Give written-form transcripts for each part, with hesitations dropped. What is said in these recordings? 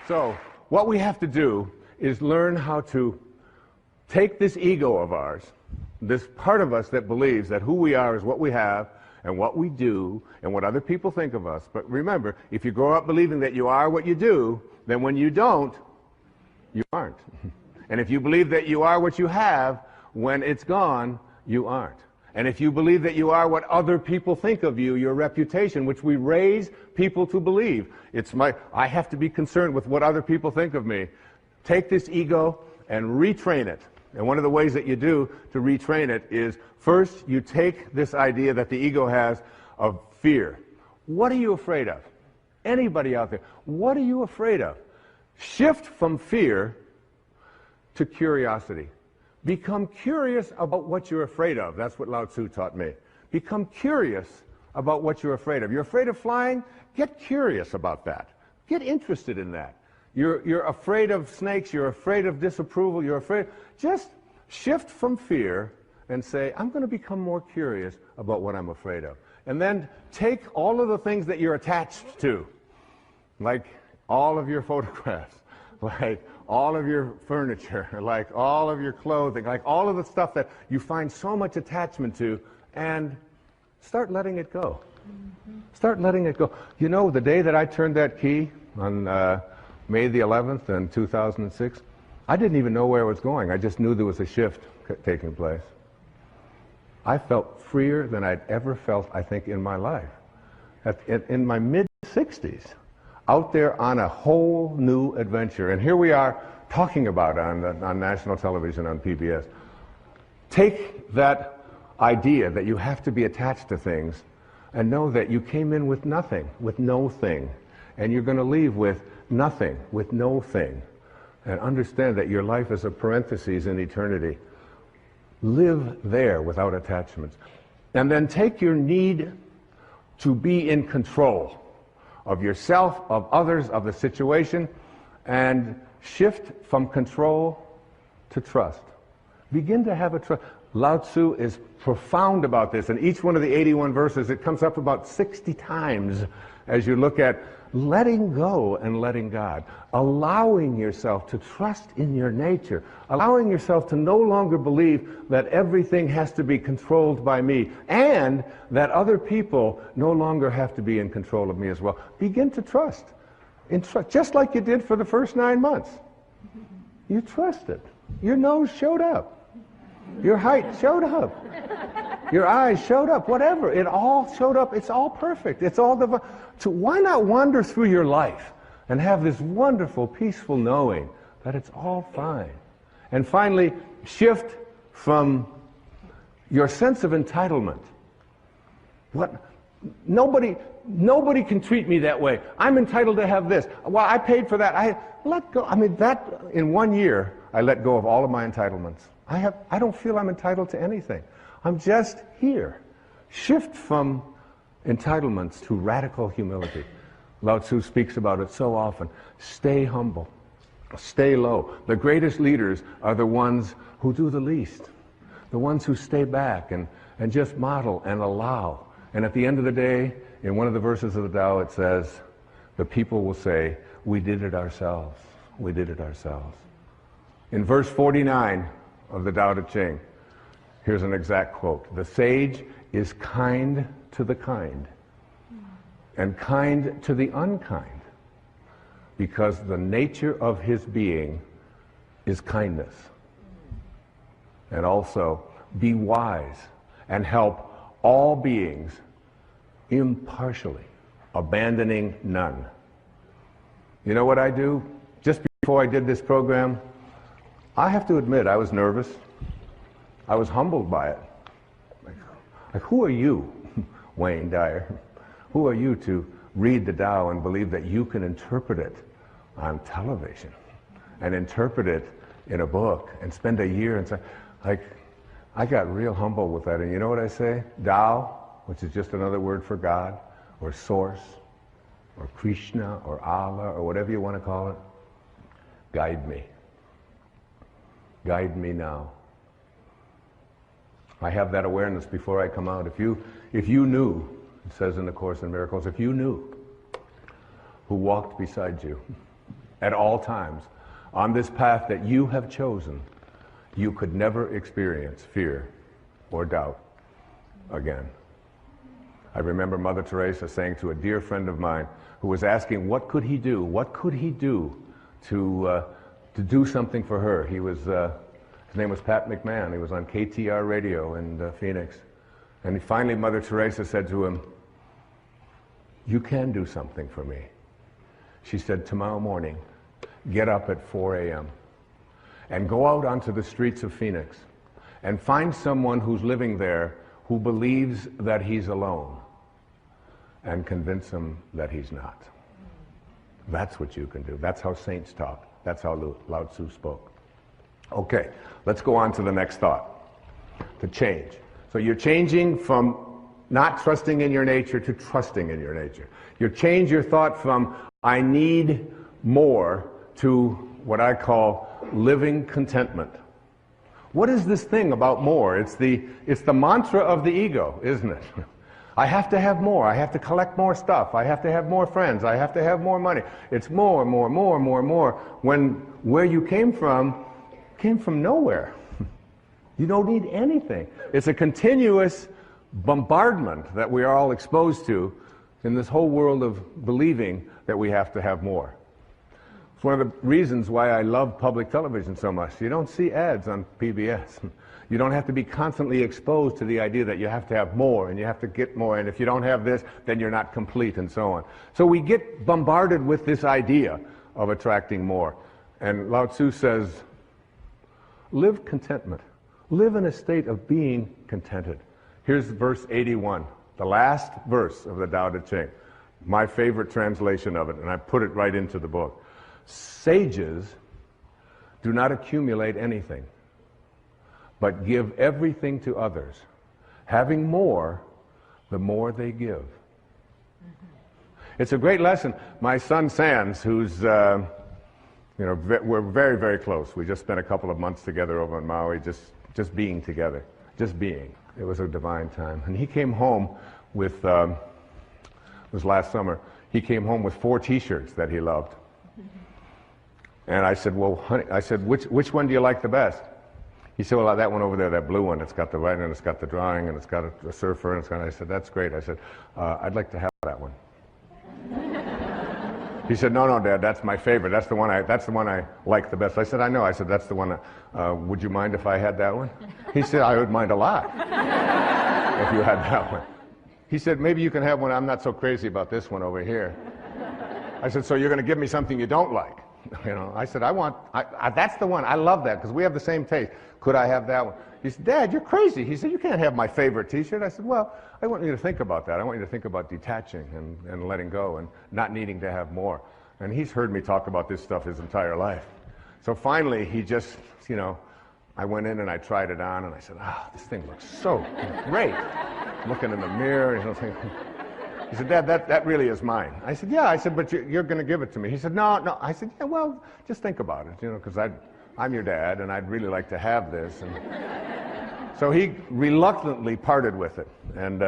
So what we have to do is learn how to take this ego of ours, this part of us that believes that who we are is what we have and what we do and what other people think of us. But remember, if you grow up believing that you are what you do, then when you don't, you aren't. And if you believe that you are what you have, when it's gone, you aren't. And if you believe that you are what other people think of you, your reputation, which we raise people to believe, I have to be concerned with what other people think of me. Take this ego and retrain it. And one of the ways that you do to retrain it is, first, you take this idea that the ego has of fear. What are you afraid of? Anybody out there, what are you afraid of? Shift from fear to curiosity. Become curious about what you're afraid of. That's what Lao Tzu taught me. Become curious about what you're afraid of. You're afraid of flying? Get curious about that. Get interested in that. You're afraid of snakes, you're afraid of disapproval, you're afraid. Just shift from fear and say, I'm going to become more curious about what I'm afraid of. And then take all of the things that you're attached to, like all of your photographs, like all of your furniture, like all of your clothing, like all of the stuff that you find so much attachment to, and start letting it go. Start letting it go. You know, the day that I turned that key on May the 11th in 2006, I didn't even know where I was going. I just knew there was a shift taking place. I felt freer than I'd ever felt, I think, in my life. In my mid-60s, out there on a whole new adventure. And here we are talking about it on national television, on PBS. Take that idea that you have to be attached to things and know that you came in with nothing, with no thing. And you're going to leave with nothing, with no thing. And understand that your life is a parenthesis in eternity. Live there without attachments. And then take your need to be in control of yourself, of others, of the situation, and shift from control to trust. Begin to have a trust. Lao Tzu is profound about this. In each one of the 81 verses, it comes up about 60 times as you look at letting go and letting God, allowing yourself to trust in your nature, allowing yourself to no longer believe that everything has to be controlled by me, and that other people no longer have to be in control of me as well. Begin to trust. Just like you did for the first 9 months. You trusted. Your nose showed up. Your height showed up. Your eyes showed up. Whatever. It all showed up. It's all perfect. It's all divine. So why not wander through your life and have this wonderful, peaceful knowing that it's all fine? And finally, shift from your sense of entitlement. Nobody can treat me that way. I'm entitled to have this. Well, I paid for that. I let go. I mean, that in 1 year, I let go of all of my entitlements. I don't feel I'm entitled to anything. I'm just here. Shift from entitlements to radical humility. Lao Tzu speaks about it so often. Stay humble. Stay low. The greatest leaders are the ones who do the least. The ones who stay back and just model and allow. And at the end of the day, in one of the verses of the Tao, it says, the people will say, we did it ourselves. We did it ourselves. In verse 49 of the Tao Te Ching, here's an exact quote. The sage is kind to the kind and kind to the unkind because the nature of his being is kindness. And also, be wise and help all beings impartially, abandoning none. You know what I do? Just before I did this program, I have to admit I was nervous. I was humbled by it. Like, who are you, Wayne Dyer? Who are you to read the Tao and believe that you can interpret it on television and interpret it in a book and spend a year and say, like, I got real humble with that. And you know what I say? Tao, which is just another word for God, or Source, or Krishna, or Allah, or whatever you want to call it, guide me. Guide me now. I have that awareness before I come out. If you knew, it says in the Course in Miracles, if you knew who walked beside you at all times. On this path that you have chosen, you could never experience fear or doubt again. I remember Mother Teresa saying to a dear friend of mine who was asking what could he do? What could he do to do something for her? He was, his name was Pat McMahon. He was on KTR radio in Phoenix. And finally Mother Teresa said to him, "You can do something for me." She said, "Tomorrow morning, get up at 4 a.m. and go out onto the streets of Phoenix and find someone who's living there who believes that he's alone and convince him that he's not." That's what you can do. That's how saints talk. That's how Lao Tzu spoke. Okay, let's go on to the next thought. To change. So you're changing from not trusting in your nature to trusting in your nature. You change your thought from "I need more" to what I call living contentment. What is this thing about more? It's the mantra of the ego, isn't it? I have to have more. I have to collect more stuff. I have to have more friends. I have to have more money. It's more, more, more, more, more. When where you came from nowhere. You don't need anything. It's a continuous bombardment that we are all exposed to in this whole world of believing that we have to have more. It's one of the reasons why I love public television so much. You don't see ads on PBS. You don't have to be constantly exposed to the idea that you have to have more and you have to get more, and if you don't have this, then you're not complete, and so on. So we get bombarded with this idea of attracting more. And Lao Tzu says, live contentment. Live in a state of being contented. Here's verse 81, the last verse of the Tao Te Ching. My favorite translation of it, and I put it right into the book. Sages do not accumulate anything, but give everything to others. Having more, the more they give. It's a great lesson. My son Sands, who's, we're very, very close. We just spent a couple of months together over in Maui, just being together, just being. It was a divine time. And he came home with, it was last summer, he came home with 4 T-shirts that he loved. And I said, well, honey, which one do you like the best? He said, well, that one over there, that blue one, it's got the writing and it's got the drawing and it's got a surfer and it's got, I said, that's great. I said, I'd like to have that one. He said, no, Dad, that's my favorite. That's the one I like the best. I said, I know. I said, that's the one. Would you mind if I had that one? He said, I would mind a lot if you had that one. He said, maybe you can have one. I'm not so crazy about this one over here. I said, so you're going to give me something you don't like? I said, that's the one. I love that because we have the same taste. Could I have that one? He said, Dad, you're crazy. He said, you can't have my favorite T-shirt. I said, well, I want you to think about that. I want you to think about detaching and letting go and not needing to have more. And he's heard me talk about this stuff his entire life. So finally, he just, I went in and I tried it on and I said, this thing looks so great. Looking in the mirror, thinking. He said, Dad, that really is mine. I said, yeah. I said, but you're going to give it to me. He said, no. I said, yeah, well, just think about it, because I'm your dad and I'd really like to have this. And so he reluctantly parted with it. And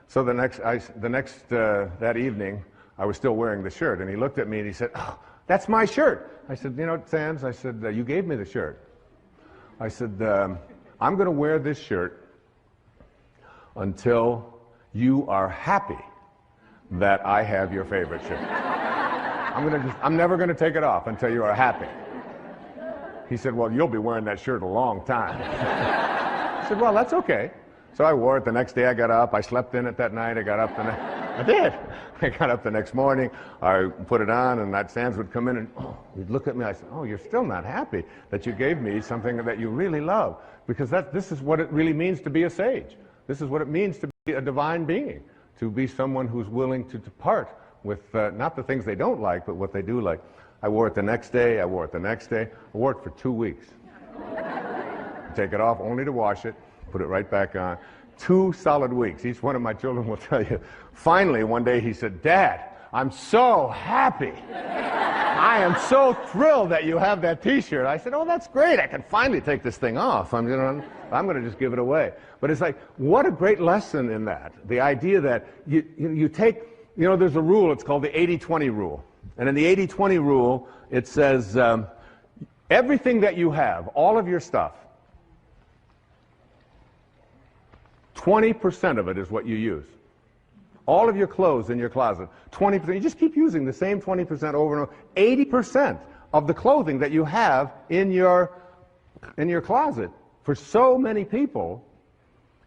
so that evening, I was still wearing the shirt. And he looked at me and he said, oh, that's my shirt. I said, Sands, I said, you gave me the shirt. I said, I'm going to wear this shirt until you are happy that I have your favorite shirt. I'm never going to take it off until you are happy. He said, well, you'll be wearing that shirt a long time. I said, well, that's okay. So I wore it the next day. I got up. I slept in it that night. I got up I did. I got up the next morning. I put it on, and that Sands would come in and he'd look at me. I said, oh, you're still not happy that you gave me something that you really love, because this is what it really means to be a sage. This is what it means to be a divine being. To be someone who's willing to depart with not the things they don't like, but what they do like. I wore it the next day. I wore it the next day. I wore it for 2 weeks. Take it off only to wash it, put it right back on. 2 solid weeks. Each one of my children will tell you. Finally, one day he said, Dad, I'm so happy. I am so thrilled that you have that T-shirt. I said, oh, that's great. I can finally take this thing off. I'm going to just give it away. But it's like, what a great lesson in that. The idea that you take, there's a rule. It's called the 80-20 rule. And in the 80-20 rule, it says everything that you have, all of your stuff, 20% of it is what you use. All of your clothes in your closet, 20%. You just keep using the same 20% over and over. 80% of the clothing that you have in your closet for so many people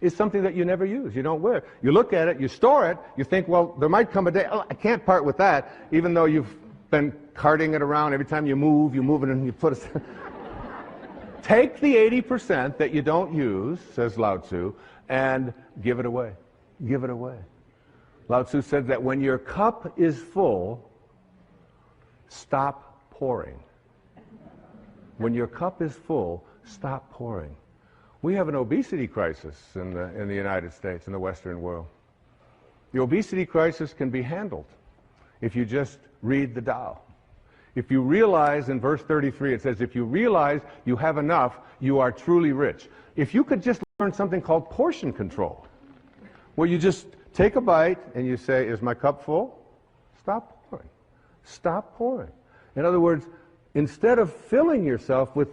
is something that you never use, you don't wear. You look at it, you store it, you think, well, there might come a day, oh, I can't part with that, even though you've been carting it around. Every time you move it and you put it. Take the 80% that you don't use, says Lao Tzu, and give it away. Give it away. Lao Tzu said that when your cup is full, stop pouring. When your cup is full, stop pouring. We have an obesity crisis in the United States, in the Western world. The obesity crisis can be handled if you just read the Tao. If you realize, in verse 33, it says, if you realize you have enough, you are truly rich. If you could just learn something called portion control, where you just take a bite and you say, is my cup full? Stop pouring. Stop pouring. In other words, instead of filling yourself with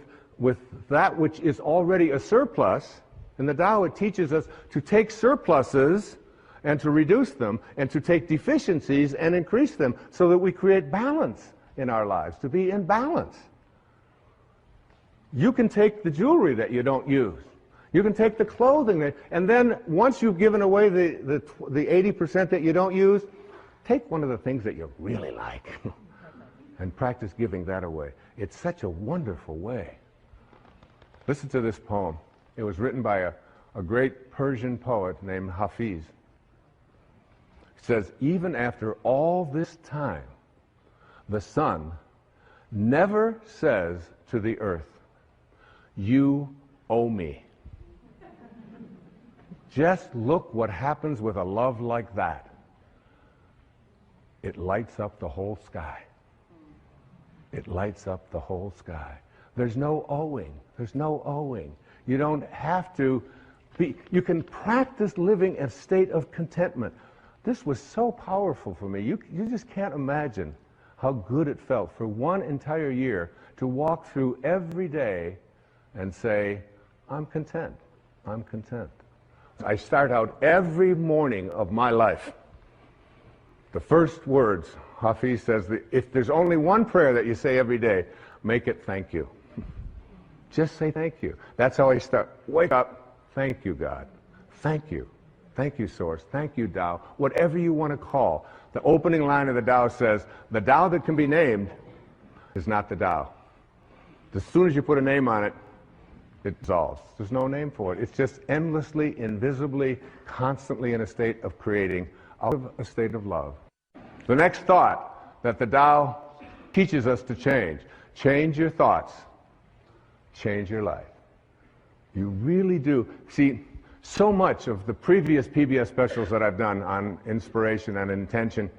that which is already a surplus, in the Tao it teaches us to take surpluses and to reduce them, and to take deficiencies and increase them, so that we create balance in our lives, to be in balance. You can take the jewelry that you don't use. You can take the clothing, and then once you've given away the 80% that you don't use, take one of the things that you really like and practice giving that away. It's such a wonderful way. Listen to this poem. It was written by a great Persian poet named Hafiz. It says, even after all this time, the sun never says to the earth, you owe me. Just look what happens with a love like that. It lights up the whole sky. It lights up the whole sky. There's no owing. There's no owing. You don't have to be, you can practice living in a state of contentment. This was so powerful for me. You just can't imagine how good it felt for one entire year to walk through every day and say, I'm content. I'm content. I start out every morning of my life. The first words, Hafiz says, if there's only one prayer that you say every day, make it thank you. Just say thank you. That's how I start. Wake up. Thank you, God. Thank you. Thank you, Source. Thank you, Tao. Whatever you want to call. The opening line of the Tao says, the Tao that can be named is not the Tao. As soon as you put a name on it, it dissolves. There's no name for it. It's just endlessly, invisibly, constantly in a state of creating out of a state of love. The next thought that the Tao teaches us to change. Change your thoughts. Change your life. You really do. See, so much of the previous PBS specials that I've done on inspiration and intention,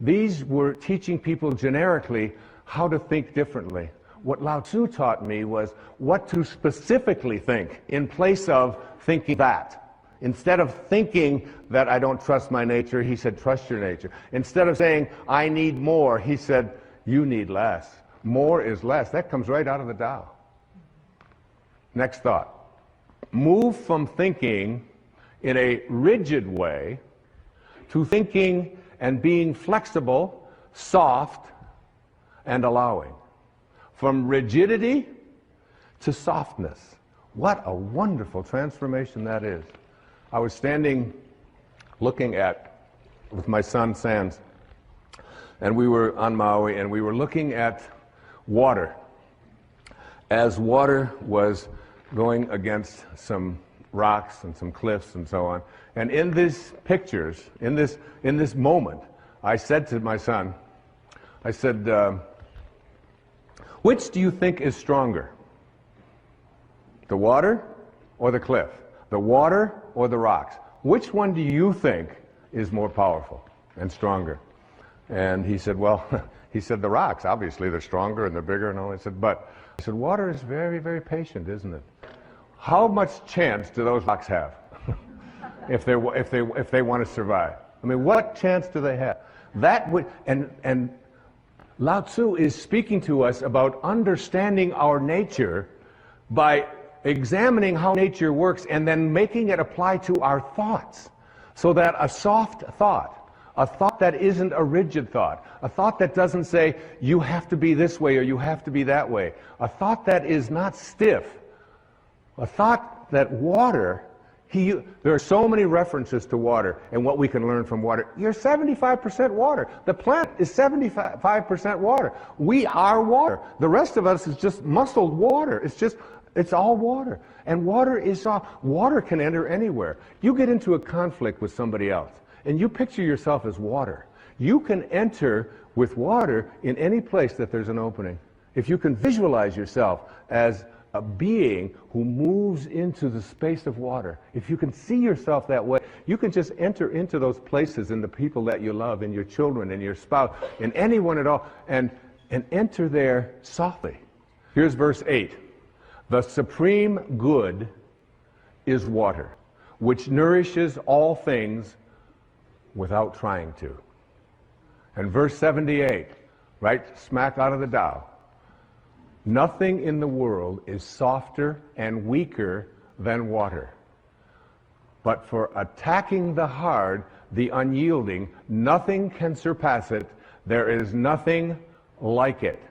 these were teaching people generically how to think differently. What Lao Tzu taught me was what to specifically think in place of thinking that. Instead of thinking that I don't trust my nature, he said, trust your nature. Instead of saying, I need more, he said, you need less. More is less. That comes right out of the Tao. Next thought. Move from thinking in a rigid way to thinking and being flexible, soft, and allowing. From rigidity to softness. What a wonderful transformation that is. I was standing looking at, with my son Sans, and we were on Maui, and we were looking at water. As water was going against some rocks and some cliffs and so on. And in these pictures, in this moment, I said to my son, I said, which do you think is stronger? The water or the cliff? The water or the rocks? Which one do you think is more powerful and stronger? And he said, well, he said the rocks, obviously they're stronger and they're bigger and all. I said, but, he said, water is very, very patient, isn't it? How much chance do those rocks have if they want to survive? I mean, what chance do they have? That would, and Lao Tzu is speaking to us about understanding our nature by examining how nature works and then making it apply to our thoughts. So that a soft thought, a thought that isn't a rigid thought, a thought that doesn't say, you have to be this way or you have to be that way, a thought that is not stiff, a thought that water, there are so many references to water and what we can learn from water. You're 75% water. The plant is 75% water. We are water. The rest of us is just muscled water. It's all water. And water is soft. Water can enter anywhere. You get into a conflict with somebody else, and you picture yourself as water. You can enter with water in any place that there's an opening. If you can visualize yourself as a being who moves into the space of water, if you can see yourself that way, you can just enter into those places in the people that you love, in your children, in your spouse, in anyone at all, and enter there softly. Here's verse 8. The supreme good is water, which nourishes all things without trying to. And verse 78, right smack out of the Tao. Nothing in the world is softer and weaker than water. But for attacking the hard, the unyielding, nothing can surpass it. There is nothing like it.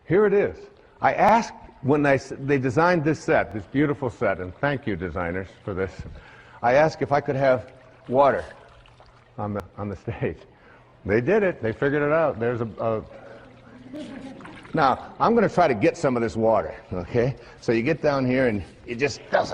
Here it is. I asked when they designed this set, this beautiful set, and thank you, designers, for this. I asked if I could have water on the stage. They did it. They figured it out. There's Now, I'm going to try to get some of this water, okay? So you get down here and it just doesn't